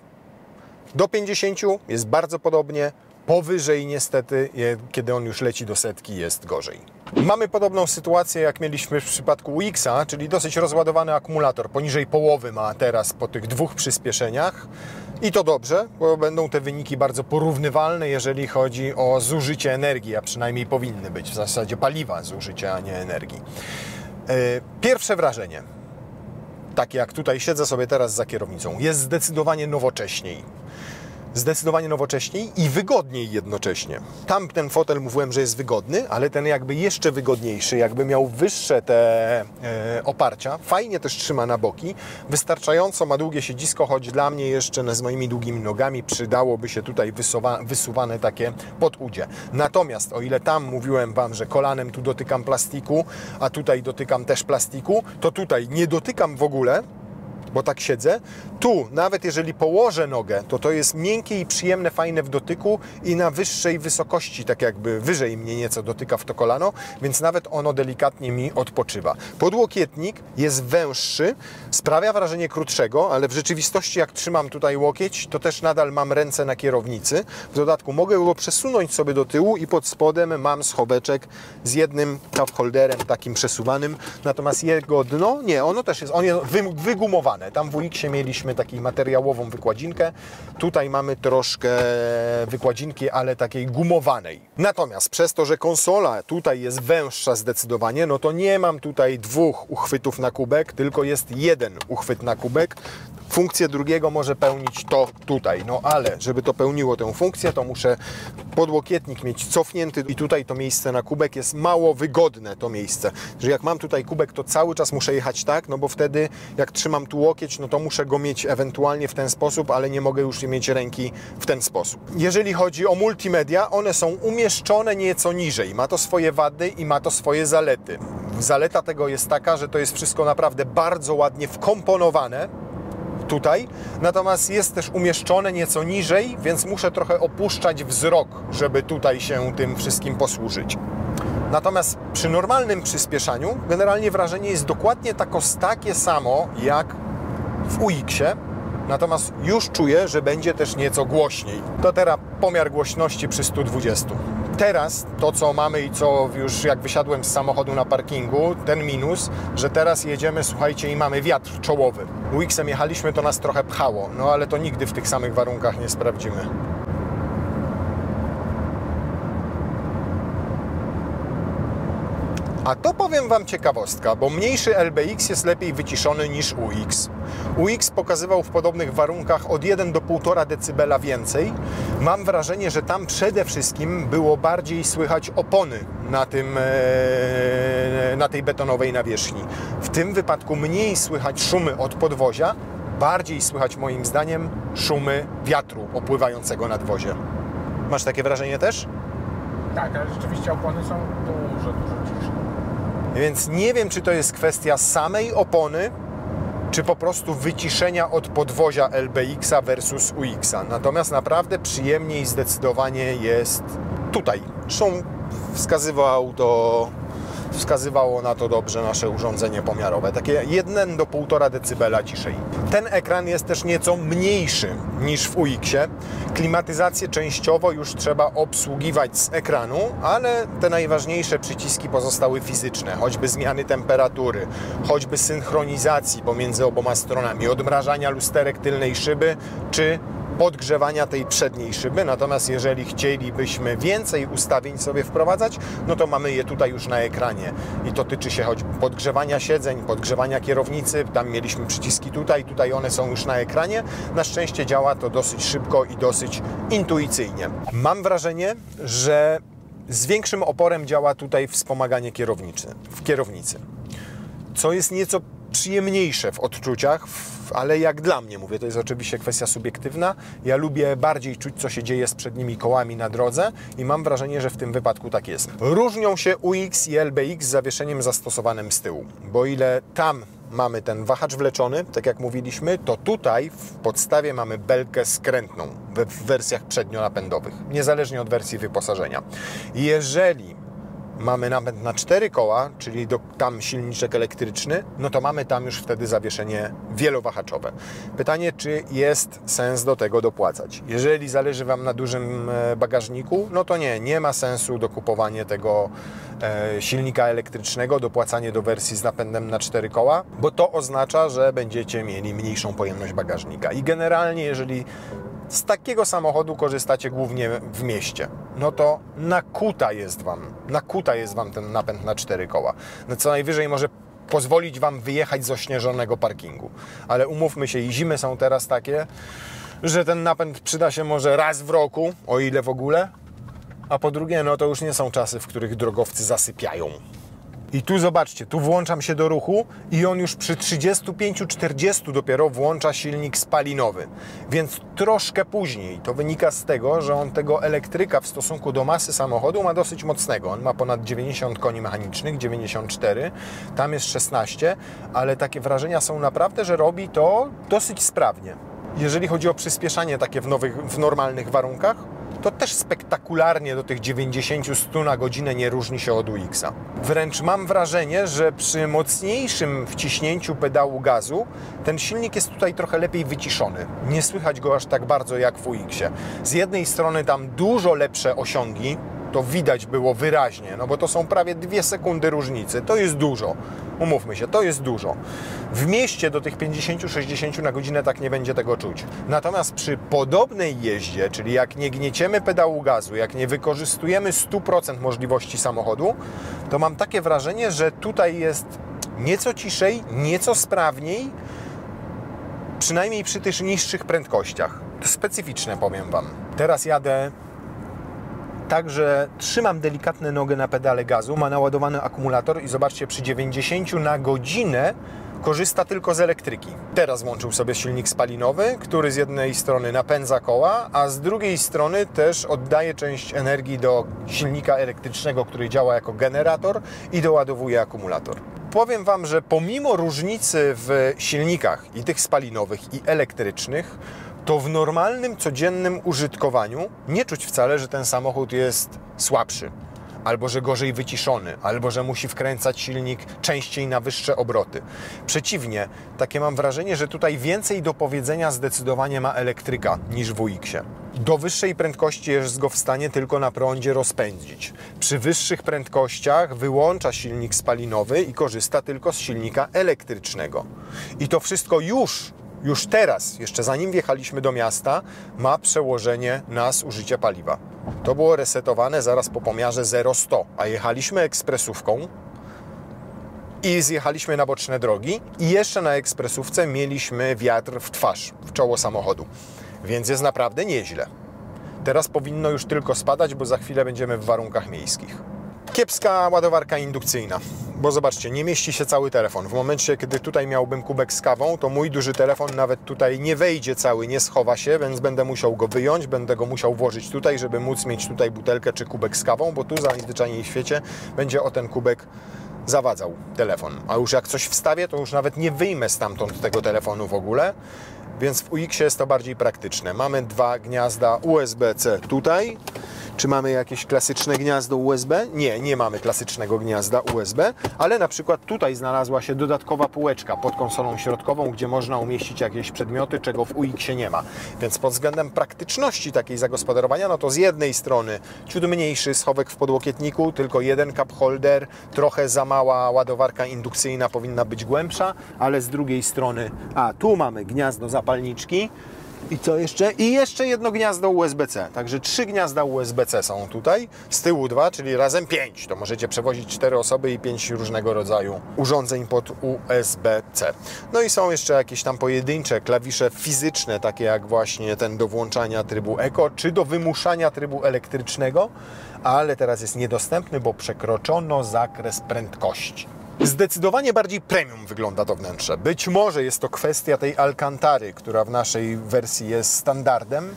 Do 50 jest bardzo podobnie. Powyżej niestety, kiedy on już leci do setki, jest gorzej. Mamy podobną sytuację, jak mieliśmy w przypadku UX-a, czyli dosyć rozładowany akumulator. Poniżej połowy ma teraz po tych 2 przyspieszeniach. I to dobrze, bo będą te wyniki bardzo porównywalne, jeżeli chodzi o zużycie energii, a przynajmniej powinny być w zasadzie paliwa zużycia, a nie energii. Pierwsze wrażenie, takie jak tutaj siedzę sobie teraz za kierownicą, jest zdecydowanie nowocześniej. Zdecydowanie nowocześniej i wygodniej jednocześnie. Tam ten fotel mówiłem, że jest wygodny, ale ten jakby jeszcze wygodniejszy, jakby miał wyższe te oparcia, fajnie też trzyma na boki, wystarczająco ma długie siedzisko, choć dla mnie jeszcze z moimi długimi nogami przydałoby się tutaj wysuwane takie podudzie. Natomiast o ile tam mówiłem Wam, że kolanem tu dotykam plastiku, a tutaj dotykam też plastiku, to tutaj nie dotykam w ogóle, bo tak siedzę. Tu, nawet jeżeli położę nogę, to jest miękkie i przyjemne, fajne w dotyku i na wyższej wysokości, tak jakby wyżej mnie nieco dotyka w to kolano, więc nawet ono delikatnie mi odpoczywa. Podłokietnik jest węższy, sprawia wrażenie krótszego, ale w rzeczywistości jak trzymam tutaj łokieć, to też nadal mam ręce na kierownicy. W dodatku mogę go przesunąć sobie do tyłu i pod spodem mam schoweczek z jednym cup holderem takim przesuwanym, natomiast jego dno, nie, ono też jest, on jest wygumowane. Tam w UX-ie mieliśmy taką materiałową wykładzinkę. Tutaj mamy troszkę wykładzinki, ale takiej gumowanej. Natomiast przez to, że konsola tutaj jest węższa zdecydowanie, no to nie mam tutaj 2 uchwytów na kubek, tylko jest 1 uchwyt na kubek. Funkcję drugiego może pełnić to tutaj, no ale żeby to pełniło tę funkcję, to muszę podłokietnik mieć cofnięty i tutaj to miejsce na kubek jest mało wygodne, to miejsce. Że jak mam tutaj kubek, to cały czas muszę jechać tak, no bo wtedy jak trzymam tu łokieć, no to muszę go mieć ewentualnie w ten sposób, ale nie mogę już mieć ręki w ten sposób. Jeżeli chodzi o multimedia, one są umieszczone nieco niżej. Ma to swoje wady i ma to swoje zalety. Zaleta tego jest taka, że to jest wszystko naprawdę bardzo ładnie wkomponowane tutaj, natomiast jest też umieszczone nieco niżej, więc muszę trochę opuszczać wzrok, żeby tutaj się tym wszystkim posłużyć. Natomiast przy normalnym przyspieszaniu generalnie wrażenie jest dokładnie takie samo jak w UX-ie, natomiast już czuję, że będzie też nieco głośniej. To teraz pomiar głośności przy 120. Teraz to, co mamy i co już jak wysiadłem z samochodu na parkingu, ten minus, że teraz jedziemy, słuchajcie, i mamy wiatr czołowy. UX-em jechaliśmy, to nas trochę pchało, no ale to nigdy w tych samych warunkach nie sprawdzimy. A to powiem Wam ciekawostka, bo mniejszy LBX jest lepiej wyciszony niż UX. UX pokazywał w podobnych warunkach od 1 do 1,5 dB więcej. Mam wrażenie, że tam przede wszystkim było bardziej słychać opony na tej betonowej nawierzchni. W tym wypadku mniej słychać szumy od podwozia, bardziej słychać moim zdaniem szumy wiatru opływającego nadwozie. Masz takie wrażenie też? Tak, ale rzeczywiście opony są dużo ciszsze. Więc nie wiem, czy to jest kwestia samej opony, czy po prostu wyciszenia od podwozia LBX-a versus UX-a. Natomiast naprawdę przyjemniej zdecydowanie jest tutaj. Zresztą wskazywało na to dobrze nasze urządzenie pomiarowe. Takie 1 do 1,5 dB ciszej. Ten ekran jest też nieco mniejszy niż w UX-ie. Klimatyzację częściowo już trzeba obsługiwać z ekranu, ale te najważniejsze przyciski pozostały fizyczne. Choćby zmiany temperatury, choćby synchronizacji pomiędzy oboma stronami, odmrażania lusterek tylnej szyby, czy podgrzewania tej przedniej szyby. Natomiast jeżeli chcielibyśmy więcej ustawień sobie wprowadzać, no to mamy je tutaj już na ekranie. I to tyczy się choćby podgrzewania siedzeń, podgrzewania kierownicy. Tam mieliśmy przyciski tutaj one są już na ekranie. Na szczęście działa to dosyć szybko i dosyć intuicyjnie. Mam wrażenie, że z większym oporem działa tutaj wspomaganie kierownicy. Co jest nieco przyjemniejsze w odczuciach, ale jak dla mnie, mówię, to jest oczywiście kwestia subiektywna. Ja lubię bardziej czuć, co się dzieje z przednimi kołami na drodze i mam wrażenie, że w tym wypadku tak jest. Różnią się UX i LBX z zawieszeniem zastosowanym z tyłu, bo ile tam mamy ten wahacz wleczony, tak jak mówiliśmy, to tutaj w podstawie mamy belkę skrętną w wersjach przednionapędowych, niezależnie od wersji wyposażenia. Jeżeli mamy napęd na 4 koła, czyli tam silniczek elektryczny, no to mamy tam już wtedy zawieszenie wielowahaczowe. Pytanie, czy jest sens do tego dopłacać? Jeżeli zależy Wam na dużym bagażniku, no to nie ma sensu dokupowanie tego silnika elektrycznego, dopłacanie do wersji z napędem na 4 koła, bo to oznacza, że będziecie mieli mniejszą pojemność bagażnika. I generalnie, jeżeli z takiego samochodu korzystacie głównie w mieście, no to nakuta jest Wam ten napęd na 4 koła. No co najwyżej może pozwolić Wam wyjechać z ośnieżonego parkingu. Ale umówmy się, i zimy są teraz takie, że ten napęd przyda się może raz w roku, o ile w ogóle, a po drugie, no to już nie są czasy, w których drogowcy zasypiają. I tu zobaczcie, tu włączam się do ruchu i on już przy 35-40 dopiero włącza silnik spalinowy. Więc troszkę później. To wynika z tego, że on tego elektryka w stosunku do masy samochodu ma dosyć mocnego. On ma ponad 90 koni mechanicznych, 94, tam jest 16, ale takie wrażenia są naprawdę, że robi to dosyć sprawnie. Jeżeli chodzi o przyspieszanie takie w normalnych warunkach, to też spektakularnie do tych 90-100 na godzinę nie różni się od UX-a. Wręcz mam wrażenie, że przy mocniejszym wciśnięciu pedału gazu ten silnik jest tutaj trochę lepiej wyciszony. Nie słychać go aż tak bardzo jak w UX-ie. Z jednej strony tam dużo lepsze osiągi, to widać było wyraźnie, no bo to są prawie 2 sekundy różnicy. To jest dużo. Umówmy się, to jest dużo. W mieście do tych 50-60 na godzinę tak nie będzie tego czuć. Natomiast przy podobnej jeździe, czyli jak nie gnieciemy pedału gazu, jak nie wykorzystujemy 100% możliwości samochodu, to mam takie wrażenie, że tutaj jest nieco ciszej, nieco sprawniej, przynajmniej przy tych niższych prędkościach. To specyficzne, powiem Wam. Teraz jadę tak, że trzymam delikatnie nogę na pedale gazu, ma naładowany akumulator i zobaczcie, przy 90 na godzinę korzysta tylko z elektryki. Teraz włączył sobie silnik spalinowy, który z jednej strony napędza koła, a z drugiej strony też oddaje część energii do silnika elektrycznego, który działa jako generator i doładowuje akumulator. Powiem Wam, że pomimo różnicy w silnikach i tych spalinowych i elektrycznych, to w normalnym, codziennym użytkowaniu nie czuć wcale, że ten samochód jest słabszy, albo że gorzej wyciszony, albo że musi wkręcać silnik częściej na wyższe obroty. Przeciwnie, takie mam wrażenie, że tutaj więcej do powiedzenia zdecydowanie ma elektryka niż w UX-ie. Do wyższej prędkości jest go w stanie tylko na prądzie rozpędzić. Przy wyższych prędkościach wyłącza silnik spalinowy i korzysta tylko z silnika elektrycznego. I to wszystko już teraz, jeszcze zanim wjechaliśmy do miasta, ma przełożenie na zużycie paliwa. To było resetowane zaraz po pomiarze 0-100, a jechaliśmy ekspresówką, i zjechaliśmy na boczne drogi i jeszcze na ekspresówce mieliśmy wiatr w twarz, w czoło samochodu, więc jest naprawdę nieźle. Teraz powinno już tylko spadać, bo za chwilę będziemy w warunkach miejskich. Kiepska ładowarka indukcyjna, bo zobaczcie, nie mieści się cały telefon. W momencie, kiedy tutaj miałbym kubek z kawą, to mój duży telefon nawet tutaj nie wejdzie cały, nie schowa się, więc będę musiał go wyjąć, będę go musiał włożyć tutaj, żeby móc mieć tutaj butelkę czy kubek z kawą, bo tu najzwyczajniej w świecie będzie o ten kubek zawadzał telefon. A już jak coś wstawię, to już nawet nie wyjmę stamtąd tego telefonu w ogóle, więc w UX jest to bardziej praktyczne. Mamy dwa gniazda USB-C tutaj. Czy mamy jakieś klasyczne gniazdo USB? Nie, nie mamy klasycznego gniazda USB, ale na przykład tutaj znalazła się dodatkowa półeczka pod konsolą środkową, gdzie można umieścić jakieś przedmioty, czego w UX-ie nie ma. Więc pod względem praktyczności takiej zagospodarowania, no to z jednej strony ciut mniejszy schowek w podłokietniku, tylko jeden cup holder, trochę za mała ładowarka indukcyjna, powinna być głębsza, ale z drugiej strony, tu mamy gniazdo zapalniczki. I co jeszcze? I jeszcze jedno gniazdo USB-C. Także 3 gniazda USB-C są tutaj. Z tyłu 2, czyli razem 5. To możecie przewozić 4 osoby i 5 różnego rodzaju urządzeń pod USB-C. No i są jeszcze jakieś tam pojedyncze klawisze fizyczne, takie jak właśnie ten do włączania trybu Eco, czy do wymuszania trybu elektrycznego, ale teraz jest niedostępny, bo przekroczono zakres prędkości. Zdecydowanie bardziej premium wygląda to wnętrze. Być może jest to kwestia tej alkantary, która w naszej wersji jest standardem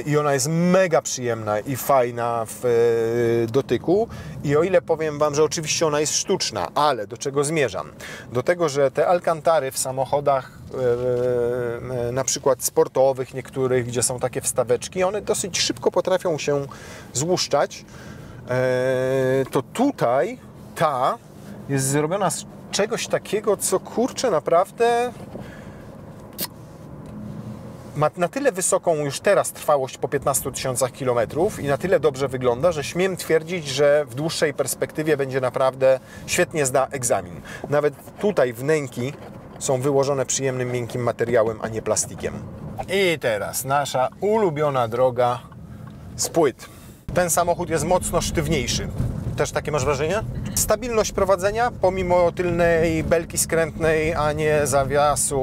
i ona jest mega przyjemna i fajna w dotyku. I o ile powiem Wam, że oczywiście ona jest sztuczna, ale do czego zmierzam? Do tego, że te alkantary w samochodach na przykład sportowych niektórych, gdzie są takie wstaweczki, one dosyć szybko potrafią się złuszczać. To tutaj ta jest zrobiona z czegoś takiego, co kurczę naprawdę ma na tyle wysoką już teraz trwałość po 15 000 kilometrów i na tyle dobrze wygląda, że śmiem twierdzić, że w dłuższej perspektywie będzie naprawdę świetnie zda egzamin. Nawet tutaj wnęki są wyłożone przyjemnym, miękkim materiałem, a nie plastikiem. I teraz nasza ulubiona droga z płyt. Ten samochód jest mocno sztywniejszy. Też takie masz wrażenie? Stabilność prowadzenia, pomimo tylnej belki skrętnej, a nie zawiasu,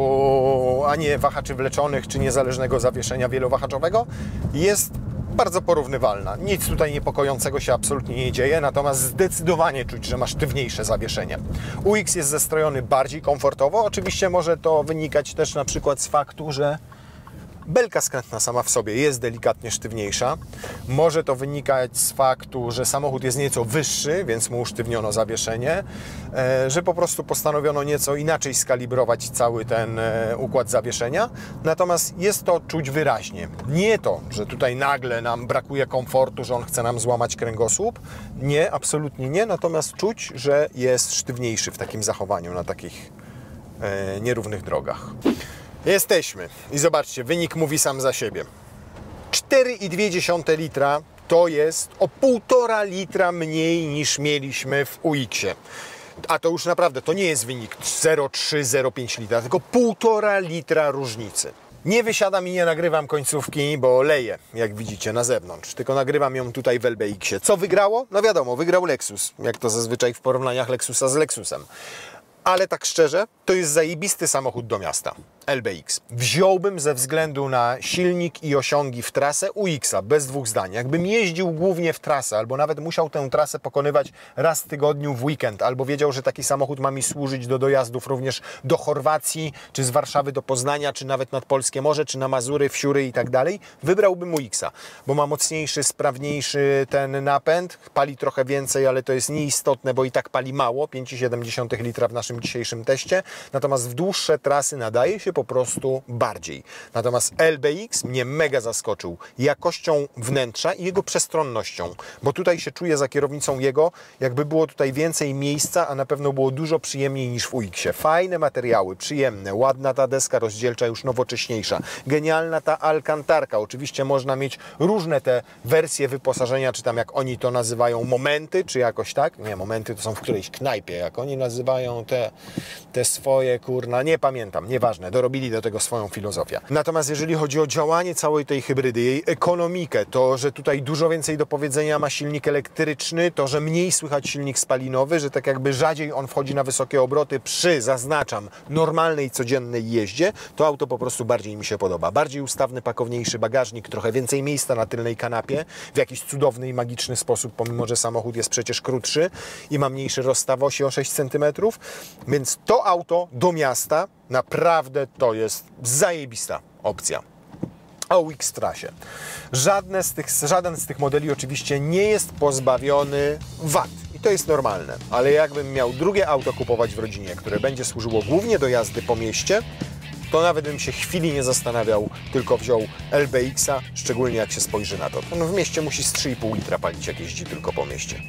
a nie wahaczy wleczonych, czy niezależnego zawieszenia wielowahaczowego, jest bardzo porównywalna. Nic tutaj niepokojącego się absolutnie nie dzieje, natomiast zdecydowanie czuć, że ma sztywniejsze zawieszenie. UX jest zestrojony bardziej komfortowo. Oczywiście może to wynikać też na przykład z faktu, że belka skrętna sama w sobie jest delikatnie sztywniejsza. Może to wynikać z faktu, że samochód jest nieco wyższy, więc mu usztywniono zawieszenie, że po prostu postanowiono nieco inaczej skalibrować cały ten układ zawieszenia. Natomiast jest to czuć wyraźnie. Nie to, że tutaj nagle nam brakuje komfortu, że on chce nam złamać kręgosłup. Nie, absolutnie nie. Natomiast czuć, że jest sztywniejszy w takim zachowaniu na takich nierównych drogach. Jesteśmy i zobaczcie, wynik mówi sam za siebie. 4,2 litra to jest o 1,5 litra mniej niż mieliśmy w UX-ie. A to już naprawdę, to nie jest wynik 0,3-0,5 litra, tylko 1,5 litra różnicy. Nie wysiadam i nie nagrywam końcówki, bo leję, jak widzicie, na zewnątrz. Tylko nagrywam ją tutaj w LBX-ie. Co wygrało? No wiadomo, wygrał Lexus, jak to zazwyczaj w porównaniach Lexusa z Lexusem. Ale tak szczerze, to jest zajebisty samochód do miasta. LBX. Wziąłbym ze względu na silnik i osiągi w trasę UX-a, bez dwóch zdań. Jakbym jeździł głównie w trasę, albo nawet musiał tę trasę pokonywać raz w tygodniu w weekend, albo wiedział, że taki samochód ma mi służyć do dojazdów również do Chorwacji, czy z Warszawy do Poznania, czy nawet nad Polskie Morze, czy na Mazury, Wsiury i tak dalej, wybrałbym UX-a, bo ma mocniejszy, sprawniejszy ten napęd, pali trochę więcej, ale to jest nieistotne, bo i tak pali mało, 5,7 litra w naszym dzisiejszym teście, natomiast w dłuższe trasy nadaje się po prostu bardziej. Natomiast LBX mnie mega zaskoczył jakością wnętrza i jego przestronnością, bo tutaj się czuję za kierownicą jego, jakby było tutaj więcej miejsca, a na pewno było dużo przyjemniej niż w UX-ie. Fajne materiały, przyjemne, ładna ta deska rozdzielcza, już nowocześniejsza, genialna ta alkantarka. Oczywiście można mieć różne te wersje wyposażenia, czy tam jak oni to nazywają, momenty, czy jakoś tak. Nie, momenty to są w którejś knajpie, jak oni nazywają te swoje, kurna, nie pamiętam, nieważne, dorobili do tego swoją filozofię. Natomiast jeżeli chodzi o działanie całej tej hybrydy, jej ekonomikę, to, że tutaj dużo więcej do powiedzenia ma silnik elektryczny, to, że mniej słychać silnik spalinowy, że tak jakby rzadziej on wchodzi na wysokie obroty przy, zaznaczam, normalnej, codziennej jeździe, to auto po prostu bardziej mi się podoba. Bardziej ustawny, pakowniejszy bagażnik, trochę więcej miejsca na tylnej kanapie, w jakiś cudowny i magiczny sposób, pomimo że samochód jest przecież krótszy i ma mniejszy rozstaw osi o 6 cm, więc to auto do miasta naprawdę to jest zajebista opcja. A o X-Trasie. Żaden z tych modeli oczywiście nie jest pozbawiony wad. I to jest normalne. Ale jakbym miał drugie auto kupować w rodzinie, które będzie służyło głównie do jazdy po mieście, to nawet bym się chwili nie zastanawiał, tylko wziął LBX-a, szczególnie jak się spojrzy na to. On w mieście musi z 3,5 litra palić, jak jeździ tylko po mieście.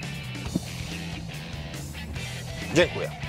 Dziękuję.